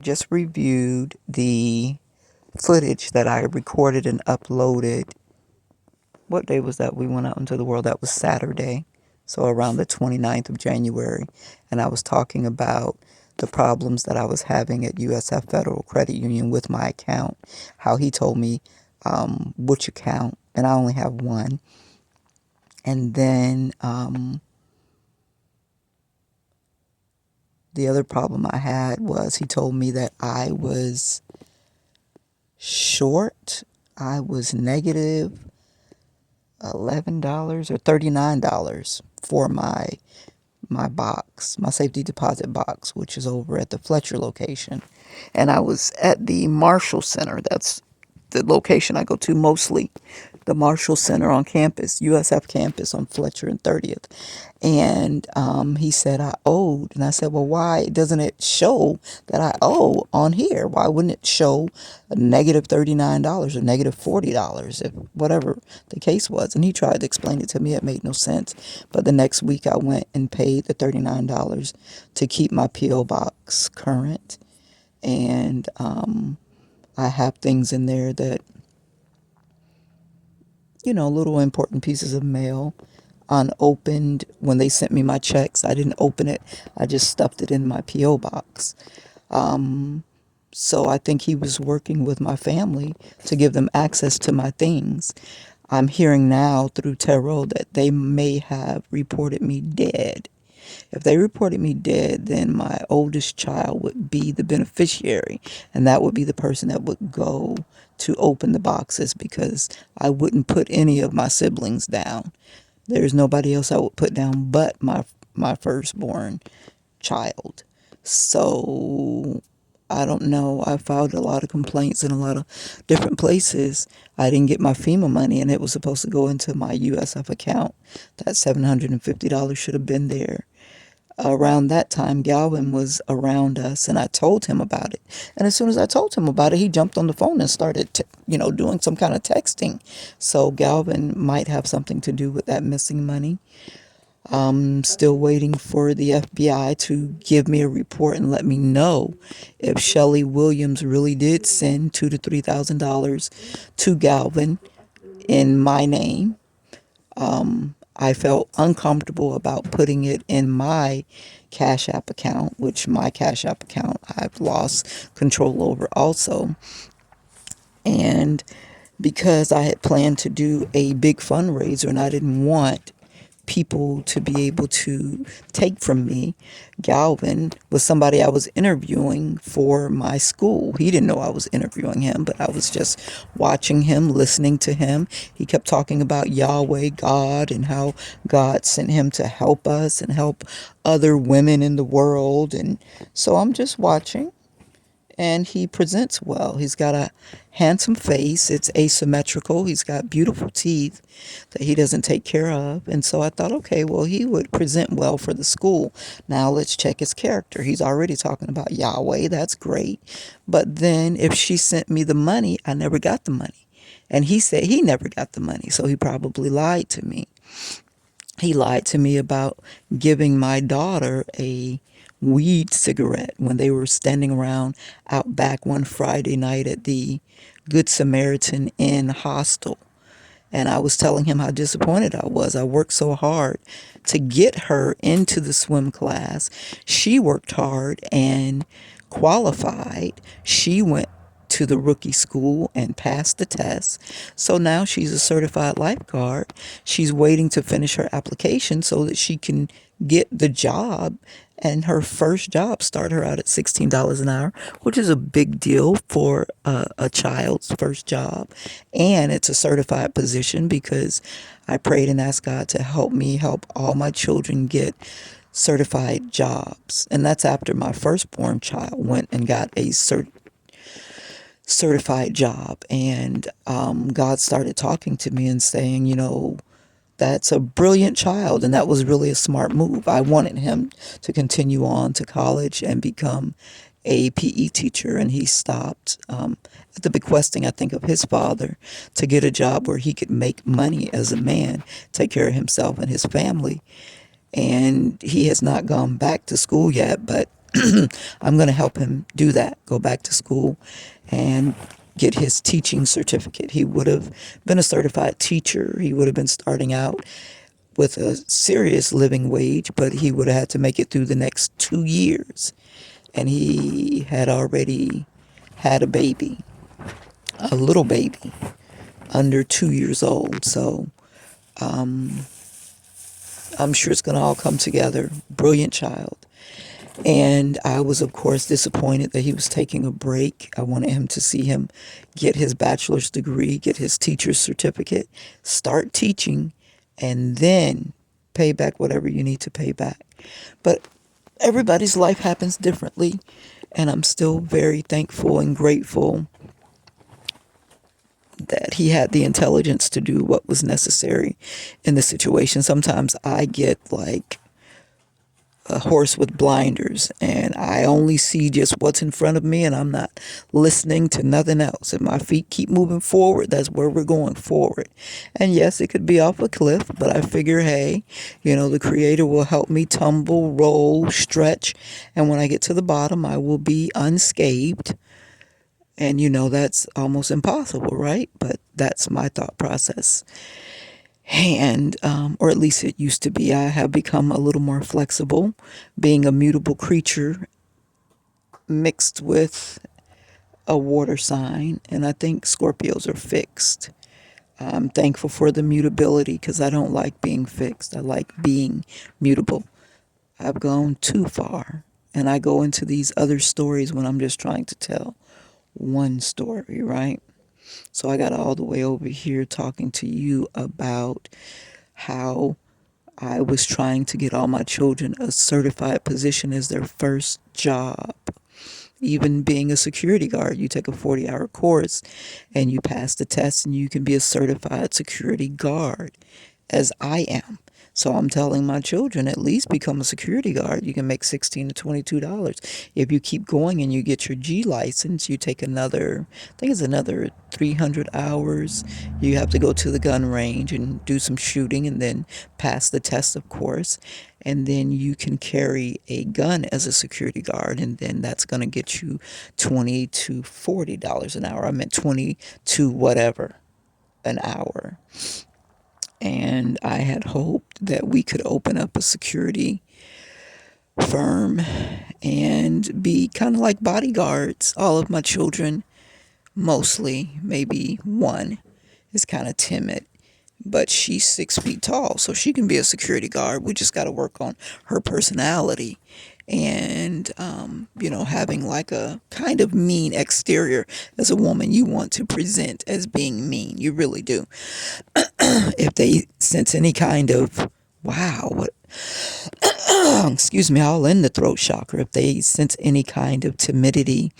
just reviewed the footage that I recorded and uploaded. What day was that we went out into the world? That was Saturday. So around the 29th of January. And I was talking about the problems that I was having at USF Federal Credit Union with my account. How he told me which account, and I only have one. And then the other problem I had was he told me that I was short. I was negative $11 or $39 for my box, my safety deposit box, which is over at the Fletcher location. And I was at the Marshall Center. That's the location I go to mostly. The Marshall Center on campus, USF campus on Fletcher and 30th. And he said I owed. And I said, well, why doesn't it show that I owe on here? Why wouldn't it show a negative $39 or negative $40 if whatever the case was? And he tried to explain it to me. It made no sense. But the next week I went and paid the $39 to keep my P.O. box current. And I have things in there that, little important pieces of mail unopened. When they sent me my checks, I didn't open it. I just stuffed it in my P.O. box. So I think he was working with my family to give them access to my things. I'm hearing now through Tarot that they may have reported me dead. If they reported me dead, then my oldest child would be the beneficiary, and that would be the person that would go to open the boxes because I wouldn't put any of my siblings down. There's nobody else I would put down but my firstborn child. So I don't know. I filed a lot of complaints in a lot of different places. I didn't get my FEMA money, and it was supposed to go into my USF account. That $750 should have been there. Around that time, Galvin was around us, and I told him about it. And as soon as I told him about it, he jumped on the phone and started, doing some kind of texting. So Galvin might have something to do with that missing money. I'm still waiting for the FBI to give me a report and let me know if Shelley Williams really did send $2,000 to $3,000 to Galvin in my name. I felt uncomfortable about putting it in my Cash App account, which my Cash App account I've lost control over also. And because I had planned to do a big fundraiser and I didn't want people to be able to take from me, Galvin was somebody I was interviewing for my school. He didn't know I was interviewing him, but I was just watching him, listening to him. He kept talking about Yahweh, God, and how God sent him to help us and help other women in the world. And so I'm just watching, and he presents well. He's got a handsome face. It's asymmetrical. He's got beautiful teeth that he doesn't take care of. And so I thought, okay, well, he would present well for the school. Now let's check his character. He's already talking about Yahweh. That's great. But then if she sent me the money, I never got the money. And he said he never got the money. So he probably lied to me. He lied to me about giving my daughter a weed cigarette when they were standing around out back one Friday night at the Good Samaritan Inn hostel. And I was telling him how disappointed I was. I worked so hard to get her into the swim class. She worked hard and qualified. She went to the rookie school and passed the test. So now she's a certified lifeguard. She's waiting to finish her application so that she can get the job. And her first job started her out at $16 an hour, which is a big deal for a child's first job. And it's a certified position because I prayed and asked God to help me help all my children get certified jobs. And that's after my firstborn child went and got a certified job. And God started talking to me and saying, that's a brilliant child. And that was really a smart move. I wanted him to continue on to college and become a PE teacher. And he stopped at the bequesting, I think, of his father to get a job where he could make money as a man, take care of himself and his family. And he has not gone back to school yet, but I'm going to help him do that, go back to school and get his teaching certificate. He would have been a certified teacher. He would have been starting out with a serious living wage, but he would have had to make it through the next 2 years. And he had already had a baby, a little baby, under 2 years old. So I'm sure it's going to all come together. Brilliant child. And I was, of course, disappointed that he was taking a break. I wanted him to see him get his bachelor's degree, get his teacher's certificate, start teaching, and then pay back whatever you need to pay back. But everybody's life happens differently, and I'm still very thankful and grateful that he had the intelligence to do what was necessary in the situation. Sometimes I get like a horse with blinders and I only see just what's in front of me and I'm not listening to nothing else. If my feet keep moving forward, that's where we're going forward. And yes, it could be off a cliff, but I figure, hey, the Creator will help me tumble, roll, stretch, and when I get to the bottom, I will be unscathed. And that's almost impossible, right? But that's my thought process. And, or at least it used to be. I have become a little more flexible, being a mutable creature mixed with a water sign. And I think Scorpios are fixed. I'm thankful for the mutability because I don't like being fixed. I like being mutable. I've gone too far. And I go into these other stories when I'm just trying to tell one story, right? So I got all the way over here talking to you about how I was trying to get all my children a certified position as their first job. Even being a security guard, you take a 40-hour course and you pass the test and you can be a certified security guard, as I am. So I'm telling my children, at least become a security guard. You can make $16 to $22. If you keep going and you get your G license, you take another, I think it's another 300 hours. You have to go to the gun range and do some shooting and then pass the test, of course. And then you can carry a gun as a security guard, and then that's going to get you $20 to $40 an hour. I meant 20 to whatever an hour. And I had hoped that we could open up a security firm and be kind of like bodyguards. All of my children, mostly, maybe one, is kind of timid, but she's 6 feet tall, so she can be a security guard. We just got to work on her personality and, having like a kind of mean exterior. As a woman, you want to present as being mean. You really do. If they sense any kind of, wow, what, excuse me, all in the throat chakra, if they sense any kind of timidity,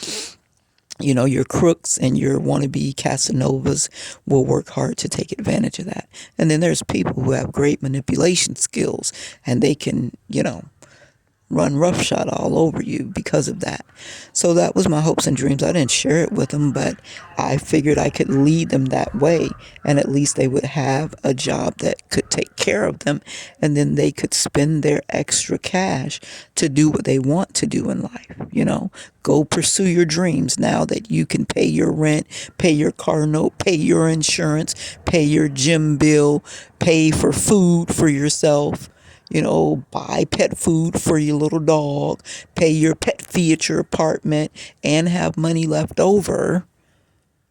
your crooks and your wannabe Casanovas will work hard to take advantage of that. And then there's people who have great manipulation skills and they can, run roughshod all over you because of that. So that was my hopes and dreams. I didn't share it with them, but I figured I could lead them that way, and at least they would have a job that could take care of them, and then they could spend their extra cash to do what they want to do in life. Go pursue your dreams now that you can pay your rent, pay your car note, pay your insurance, pay your gym bill, pay for food for yourself, buy pet food for your little dog, pay your pet fee at your apartment, and have money left over.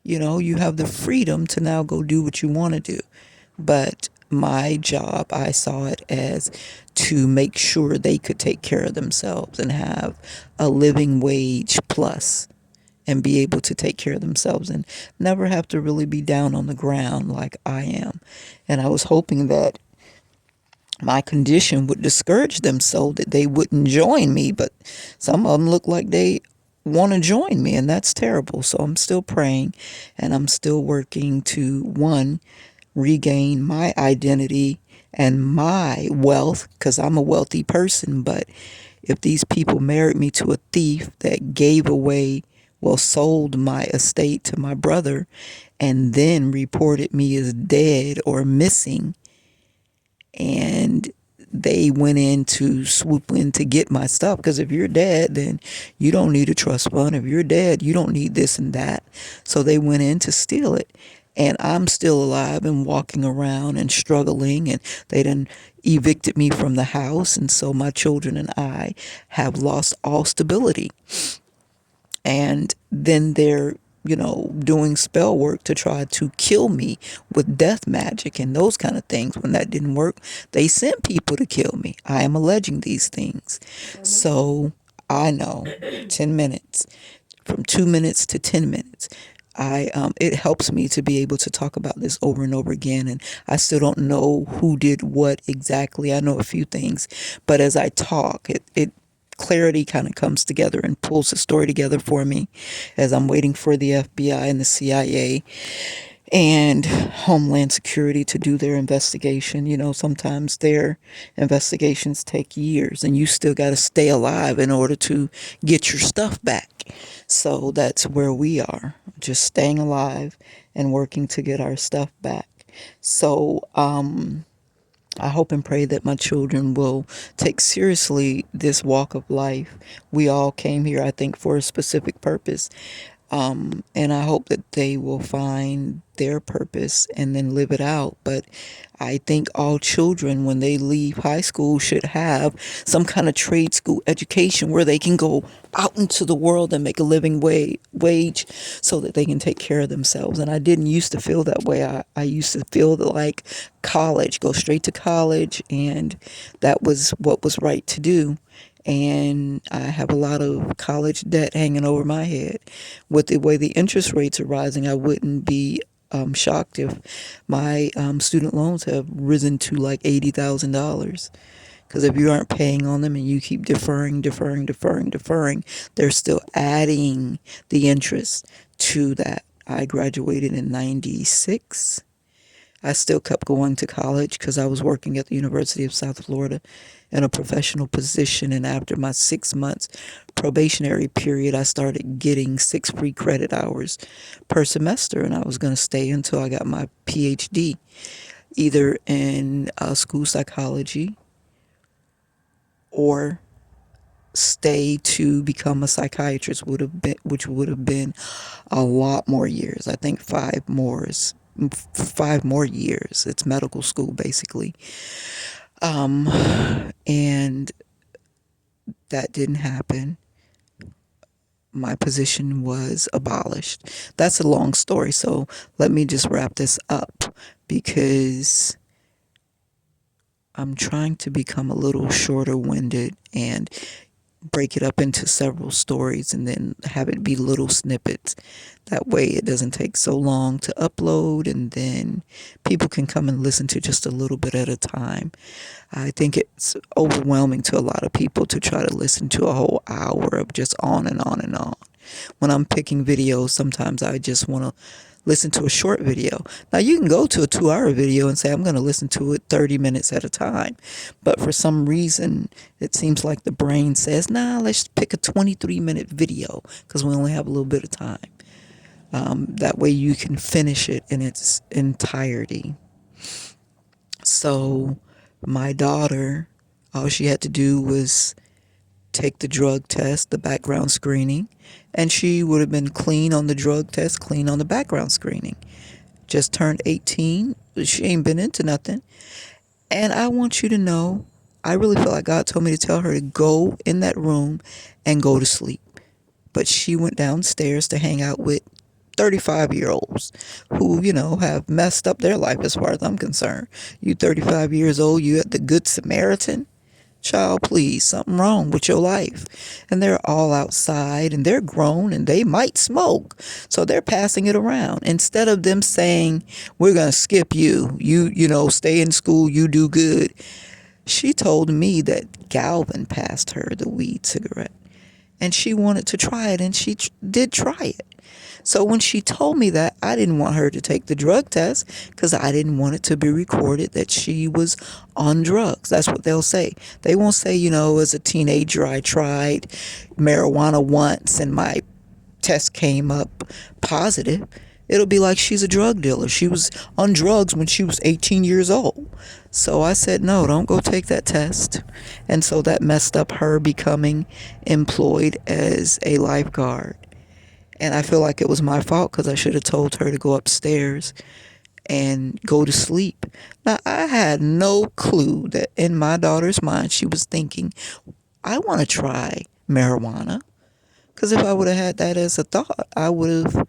You have the freedom to now go do what you want to do. But my job, I saw it as to make sure they could take care of themselves and have a living wage plus and be able to take care of themselves and never have to really be down on the ground like I am. And I was hoping that my condition would discourage them so that they wouldn't join me, but some of them look like they want to join me, and that's terrible. So I'm still praying and I'm still working to, one, regain my identity and my wealth, because I'm a wealthy person. But if these people married me to a thief that gave away, well, sold my estate to my brother and then reported me as dead or missing, and they went in to swoop in to get my stuff. Because if you're dead, then you don't need a trust fund. If you're dead, you don't need this and that. So they went in to steal it. And I'm still alive and walking around and struggling. And they done evicted me from the house. And so my children and I have lost all stability. And then they're doing spell work to try to kill me with death magic and those kind of things. When that didn't work, they sent people to kill me. I am alleging these things. So I know 10 minutes, from 2 minutes to 10 minutes. It helps me to be able to talk about this over and over again, and I still don't know who did what exactly. I know a few things, but as I talk, it clarity kind of comes together and pulls the story together for me as I'm waiting for the FBI and the CIA and Homeland Security to do their investigation. Sometimes their investigations take years and you still got to stay alive in order to get your stuff back. So that's where we are, just staying alive and working to get our stuff back. So, I hope and pray that my children will take seriously this walk of life. We all came here, I think, for a specific purpose. And I hope that they will find their purpose and then live it out. But I think all children, when they leave high school, should have some kind of trade school education where they can go out into the world and make a living wage so that they can take care of themselves. And I didn't used to feel that way. I used to feel that like college, go straight to college, and that was what was right to do. And I have a lot of college debt hanging over my head. With the way the interest rates are rising, I wouldn't be shocked if my student loans have risen to like $80,000. Because if you aren't paying on them and you keep deferring, they're still adding the interest to that. I graduated in 96. I still kept going to college because I was working at the University of South Florida in a professional position. And after my 6 months probationary period, I started getting 6 free credit hours per semester. And I was going to stay until I got my PhD, either in school psychology or stay to become a psychiatrist, which would have been a lot more years. I think 5 more years. It's medical school basically. And that didn't happen. My position was abolished. That's a long story, so let me just wrap this up because I'm trying to become a little shorter winded and break it up into several stories and then have it be little snippets. That way it doesn't take so long to upload, and then people can come and listen to just a little bit at a time. I think it's overwhelming to a lot of people to try to listen to a whole hour of just on and on and on. When I'm picking videos, sometimes I just want to listen to a short video. Now, you can go to a 2-hour video and say, I'm going to listen to it 30 minutes at a time. But for some reason, it seems like the brain says, nah, let's pick a 23-minute video because we only have a little bit of time. That way you can finish it in its entirety. So my daughter, all she had to do was take the drug test, the background screening, and she would have been clean on the drug test, clean on the background screening. Just turned 18. She ain't been into nothing. And I want you to know, I really feel like God told me to tell her to go in that room and go to sleep. But she went downstairs to hang out with 35-year-olds who, have messed up their life as far as I'm concerned. You 35 years old, you at the Good Samaritan? Child, please, something wrong with your life. And they're all outside and they're grown and they might smoke. So they're passing it around. Instead of them saying, we're going to skip you, stay in school, you do good. She told me that Galvin passed her the weed cigarette and she wanted to try it, and she did try it. So when she told me that, I didn't want her to take the drug test because I didn't want it to be recorded that she was on drugs. That's what they'll say. They won't say, as a teenager, I tried marijuana once and my test came up positive. it'll be like she's a drug dealer. She was on drugs when she was 18 years old. So I said, no, don't go take that test. And so that messed up her becoming employed as a lifeguard. And I feel like it was my fault because I should have told her to go upstairs and go to sleep. Now, I had no clue that in my daughter's mind she was thinking, I want to try marijuana. Because if I would have had that as a thought, I would have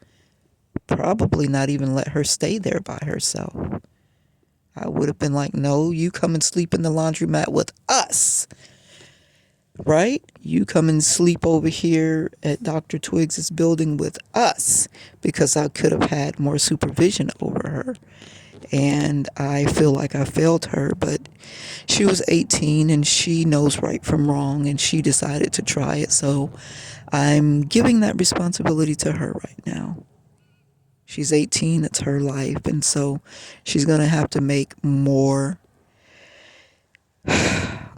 probably not even let her stay there by herself. I would have been like, no, you come and sleep in the laundromat with us. Right? You come and sleep over here at Dr. Twiggs's building with us, because I could have had more supervision over her. And I feel like I failed her, but she was 18 and she knows right from wrong, and she decided to try it. So I'm giving that responsibility to her right now. She's 18, it's her life, and so she's going to have to make more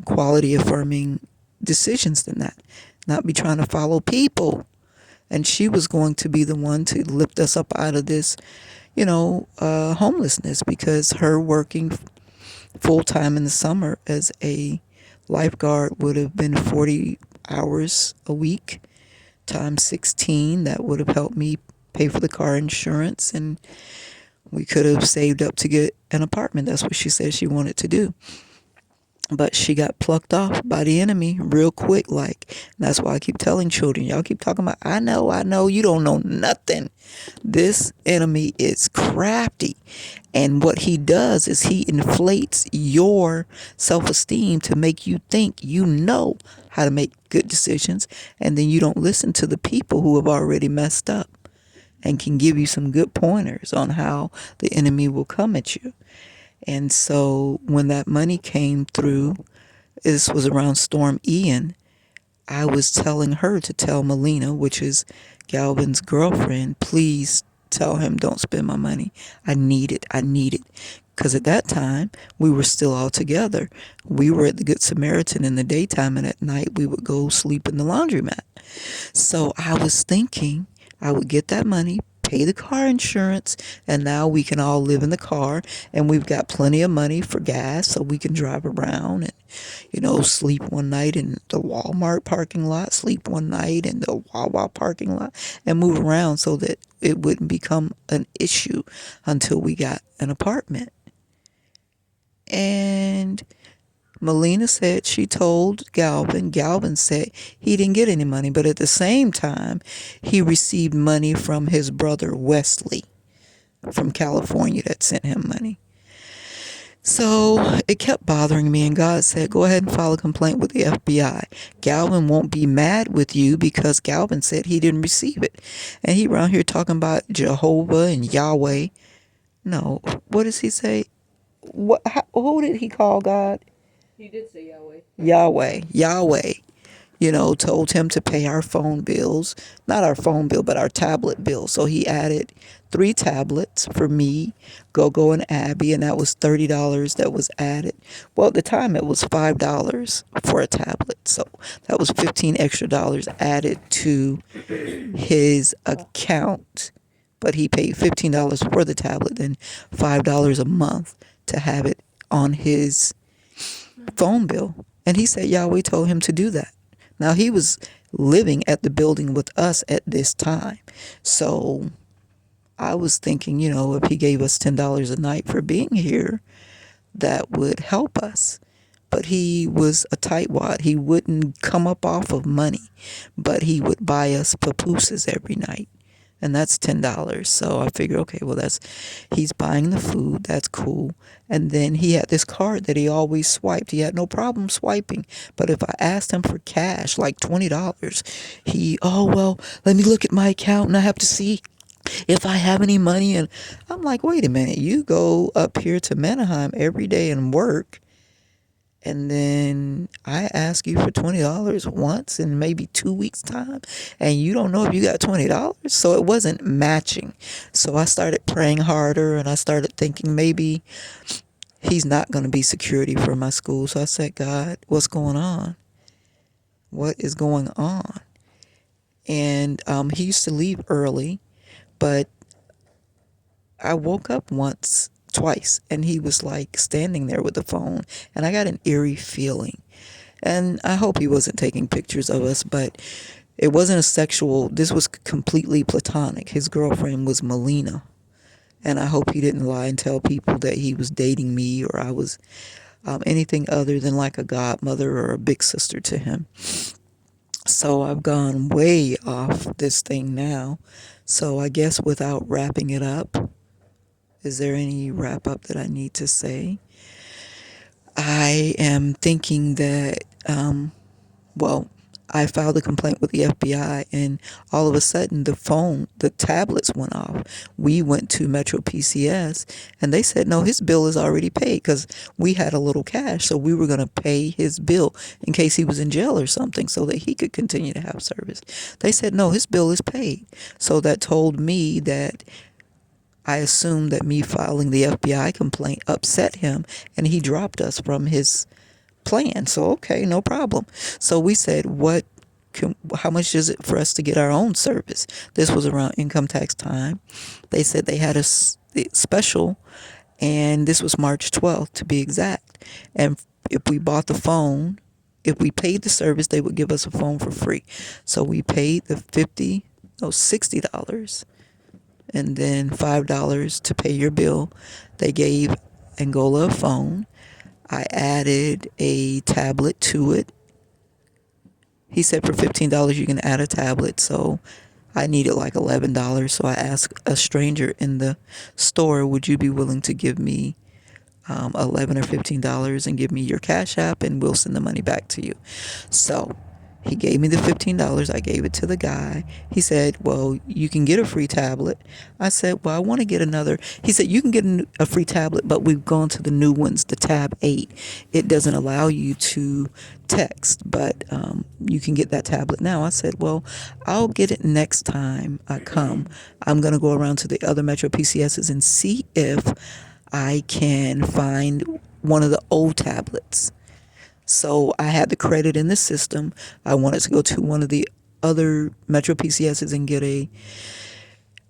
quality affirming decisions than that. Not be trying to follow people. And she was going to be the one to lift us up out of this, homelessness, because her working full time in the summer as a lifeguard would have been 40 hours a week times 16. That would have helped me pay for the car insurance, and we could have saved up to get an apartment. That's what she said she wanted to do. But she got plucked off by the enemy real quick, like. And that's why I keep telling children, y'all keep talking about, I know, you don't know nothing. This enemy is crafty. And what he does is he inflates your self-esteem to make you think you know how to make good decisions. And then you don't listen to the people who have already messed up and can give you some good pointers on how the enemy will come at you. And so when that money came through, this was around Storm Ian, I was telling her to tell Melina, which is Galvin's girlfriend, please tell him don't spend my money. I need it. Because at that time, we were still all together. We were at the Good Samaritan in the daytime, and at night we would go sleep in the laundromat. So I was thinking I would get that money, pay the car insurance, and now we can all live in the car, and we've got plenty of money for gas so we can drive around and, sleep one night in the Walmart parking lot, sleep one night in the Wawa parking lot, and move around so that it wouldn't become an issue until we got an apartment. And Melina said she told Galvin. Galvin said he didn't get any money, but at the same time, he received money from his brother Wesley from California that sent him money. So it kept bothering me, and God said, go ahead and file a complaint with the FBI. Galvin won't be mad with you because Galvin said he didn't receive it. And he around here talking about Jehovah and Yahweh. No, what does he say? Who did he call God? He did say Yahweh. Yahweh, told him to pay our phone bills. Not our phone bill, but our tablet bill. So he added 3 tablets for me, Gogo, and Abby, and that was $30 that was added. Well, at the time it was $5 for a tablet. So that was 15 extra dollars added to his account. But he paid $15 for the tablet, then $5 a month to have it on his phone bill. And he said Yahweh told him to do that. Now, he was living at the building with us at this time. So I was thinking, if he gave us $10 a night for being here, that would help us. But he was a tightwad. He wouldn't come up off of money, but he would buy us papooses every night. And that's $10. So I figured, okay, well, he's buying the food. That's cool. And then he had this card that he always swiped. He had no problem swiping. But if I asked him for cash, like $20, well, let me look at my account and I have to see if I have any money. And I'm like, wait a minute, you go up here to Manheim every day and work, and then I ask you for $20 once in maybe 2 weeks' time, and you don't know if you got $20. So it wasn't matching. So I started praying harder, and I started thinking maybe he's not going to be security for my school. So I said, God, what's going on? What is going on? And he used to leave early, but I woke up twice, and he was like standing there with the phone, and I got an eerie feeling. And I hope he wasn't taking pictures of us, but it wasn't a sexual, this was completely platonic. His girlfriend was Melina. And I hope he didn't lie and tell people that he was dating me or I was anything other than like a godmother or a big sister to him. So I've gone way off this thing now. So I guess without wrapping it up, is there any wrap up that I need to say? I am thinking that, well, I filed a complaint with the FBI, and all of a sudden the tablets went off. We went to Metro PCS, and they said, no, his bill is already paid because we had a little cash. So we were going to pay his bill in case he was in jail or something so that he could continue to have service. They said, no, his bill is paid. So that told me that I assumed that me filing the FBI complaint upset him, and he dropped us from his plan. So, okay, no problem. So we said, how much is it for us to get our own service? This was around income tax time. They said they had a special, and this was March 12th to be exact. And if we bought the phone, if we paid the service, they would give us a phone for free. So we paid the $60, and then $5 to pay your bill. They gave Angola a phone. I added a tablet to it. He said for $15 you can add a tablet, so I needed like $11. So I asked a stranger in the store, would you be willing to give me $11 or $15 and give me your Cash App, and we'll send the money back to you. So he gave me the $15. I gave it to the guy. He said, well, you can get a free tablet. I said, well, I want to get another. He said, you can get a free tablet, but we've gone to the new ones, the Tab 8. It doesn't allow you to text, but you can get that tablet now. I said, well, I'll get it next time I come. I'm going to go around to the other Metro PCSs and see if I can find one of the old tablets. So I had the credit in the system. I wanted to go to one of the other Metro PCSs and get a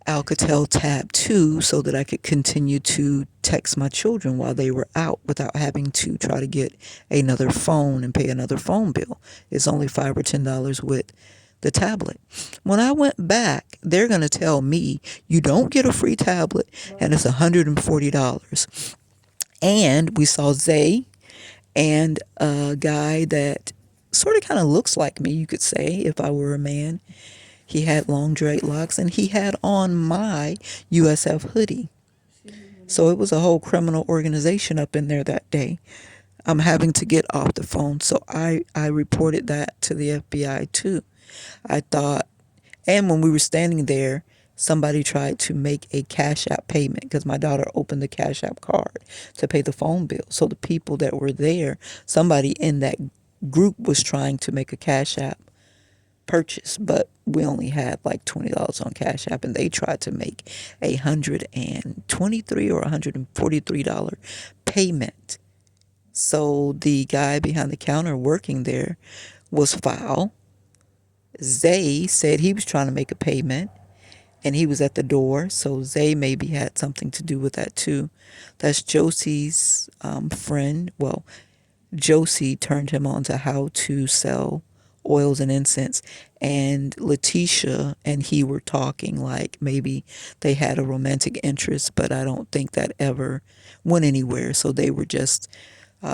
Alcatel Tab 2 so that I could continue to text my children while they were out without having to try to get another phone and pay another phone bill. It's only $5 or $10 with the tablet. When I went back, they're going to tell me you don't get a free tablet, and it's $140. And we saw Zay and a guy that sort of kind of looks like me, you could say, if I were a man. He had long dreadlocks, and he had on my USF hoodie. So it was a whole criminal organization up in there that day. I'm having to get off the phone, so I reported that to the FBI too. I thought, and when we were standing there, somebody tried to make a Cash App payment because my daughter opened the Cash App card to pay the phone bill. So the people that were there, somebody in that group was trying to make a Cash App purchase, but we only had like $20 on Cash App, and they tried to make $123 or $143 payment. So the guy behind the counter working there was foul. Zay said he was trying to make a payment, and he was at the door, so Zay maybe had something to do with that too. That's Josie's friend. Well, Josie turned him on to how to sell oils and incense, and Letitia and he were talking like maybe they had a romantic interest, but I don't think that ever went anywhere. So they were just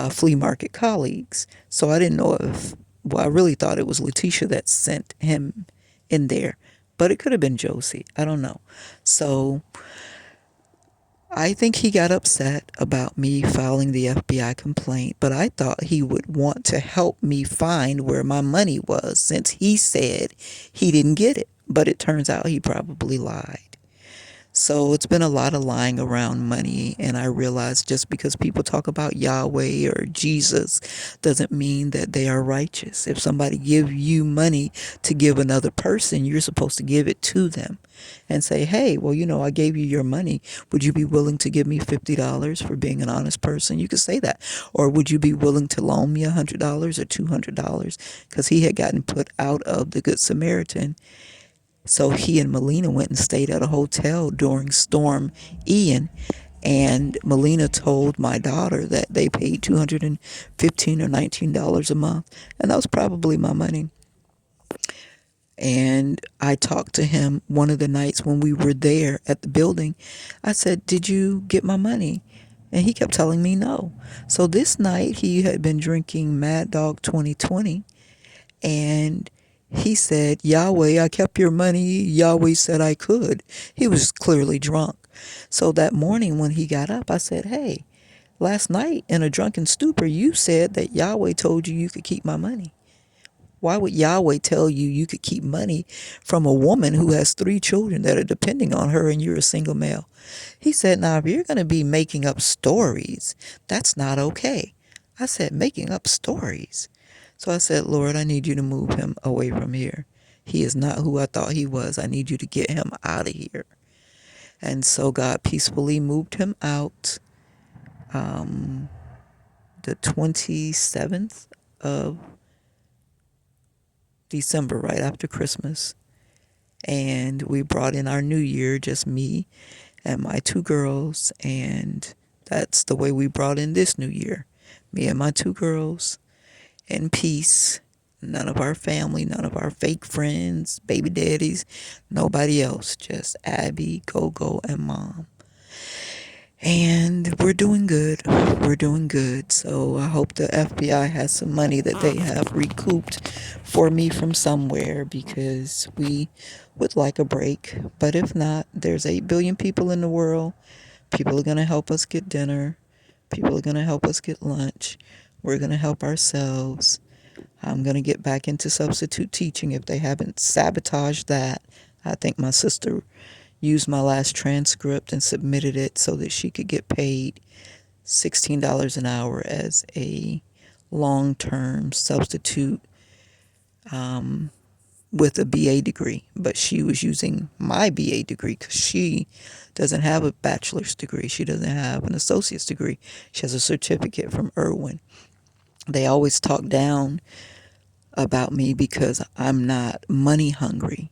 flea market colleagues. So I didn't know if, well, I really thought it was Letitia that sent him in there, but it could have been Josie. I don't know. So I think he got upset about me filing the FBI complaint, but I thought he would want to help me find where my money was since he said he didn't get it. But it turns out he probably lied. So it's been a lot of lying around money, and I realized just because people talk about Yahweh or Jesus doesn't mean that they are righteous. If somebody gives you money to give another person, you're supposed to give it to them and say, hey, well, I gave you your money. Would you be willing to give me $50 for being an honest person? You could say that. Or would you be willing to loan me $100 or $200? Because he had gotten put out of the Good Samaritan, So he and Melina went and stayed at a hotel during Storm Ian. And Melina told my daughter that they paid $215 or $19 a month. And that was probably my money. And I talked to him one of the nights when we were there at the building. I said, "Did you get my money?" And he kept telling me no. So this night he had been drinking Mad Dog 2020, and he said, "Yahweh, I kept your money. Yahweh said I could." He was clearly drunk. So that morning when he got up, I said, "Hey, last night in a drunken stupor, you said that Yahweh told you you could keep my money. Why would Yahweh tell you you could keep money from a woman who has 3 children that are depending on her and you're a single male?" He said, "Now, if you're going to be making up stories, that's not okay." I said, "Making up stories?" So I said, "Lord, I need you to move him away from here. He is not who I thought he was. I need you to get him out of here." And so God peacefully moved him out the 27th of December, right after Christmas. And we brought in our new year, just me and my 2 girls. And that's the way we brought in this new year. Me and my 2 girls in peace. None of our family, none of our fake friends, baby daddies, nobody else. Just Abby, Gogo, and Mom. And we're doing good. We're doing good. So I hope the FBI has some money that they have recouped for me from somewhere, because we would like a break. But if not, there's 8 billion people in the world. People are going to help us get dinner. People are going to help us get lunch. We're going to help ourselves. I'm going to get back into substitute teaching if they haven't sabotaged that. I think my sister used my last transcript and submitted it so that she could get paid $16 an hour as a long-term substitute with a BA degree. But she was using my BA degree because she doesn't have a bachelor's degree. She doesn't have an associate's degree. She has a certificate from Irwin. They always talk down about me because I'm not money hungry,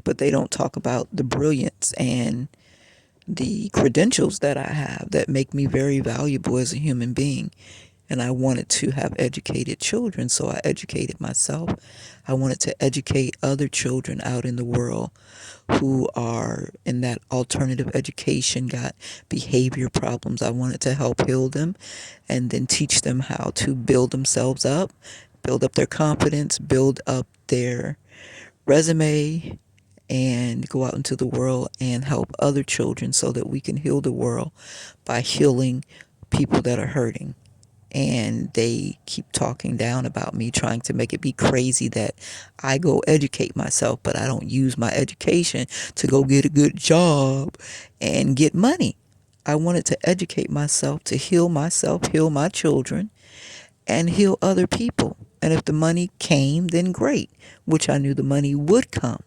but they don't talk about the brilliance and the credentials that I have that make me very valuable as a human being. And I wanted to have educated children, so I educated myself. I wanted to educate other children out in the world who are in that alternative education, got behavior problems. I wanted to help heal them and then teach them how to build themselves up, build up their confidence, build up their resume, and go out into the world and help other children so that we can heal the world by healing people that are hurting. And they keep talking down about me, trying to make it be crazy that I go educate myself, but I don't use my education to go get a good job and get money. I wanted to educate myself, heal my children, and heal other people. And if the money came, then great, which I knew the money would come.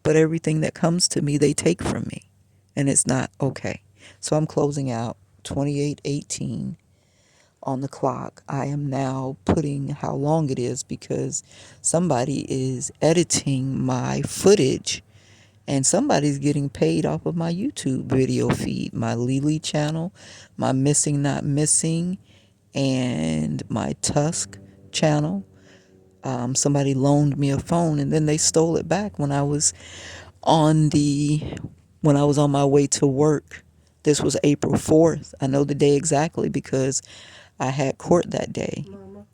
But everything that comes to me, they take from me. And it's not okay. So I'm closing out 2818 on the clock. I am now putting how long it is because somebody is editing my footage and somebody's getting paid off of my YouTube video feed, my Lily channel, my Missing Not Missing, and my Tusk channel. Somebody loaned me a phone and then they stole it back on the when I was on my way to work. This was April 4th. I know the day exactly because I had court that day.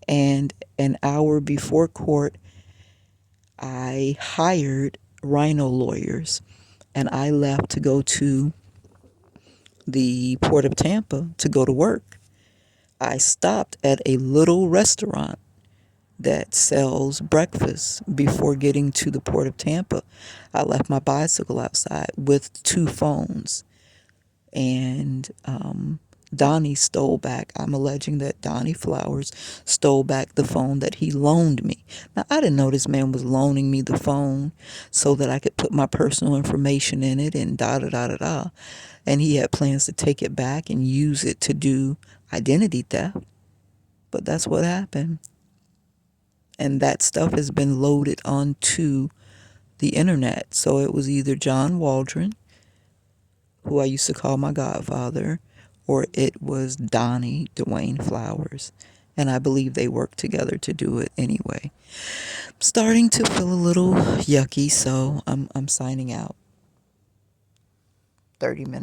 And an hour before court, I hired rhino lawyers and I left to go to the Port of Tampa to go to work. I stopped at a little restaurant that sells breakfast before getting to the Port of Tampa. I left my bicycle outside with 2 phones, and Donnie stole back. I'm alleging that Donnie Flowers stole back the phone that he loaned me. Now, I didn't know this man was loaning me the phone so that I could put my personal information in it and da da da da da. And he had plans to take it back and use it to do identity theft. But that's what happened. And that stuff has been loaded onto the internet. So it was either John Waldron, who I used to call my godfather, or it was Donnie Dwayne Flowers. And I believe they worked together to do it anyway. Starting to feel a little yucky, so I'm signing out. 30 minutes.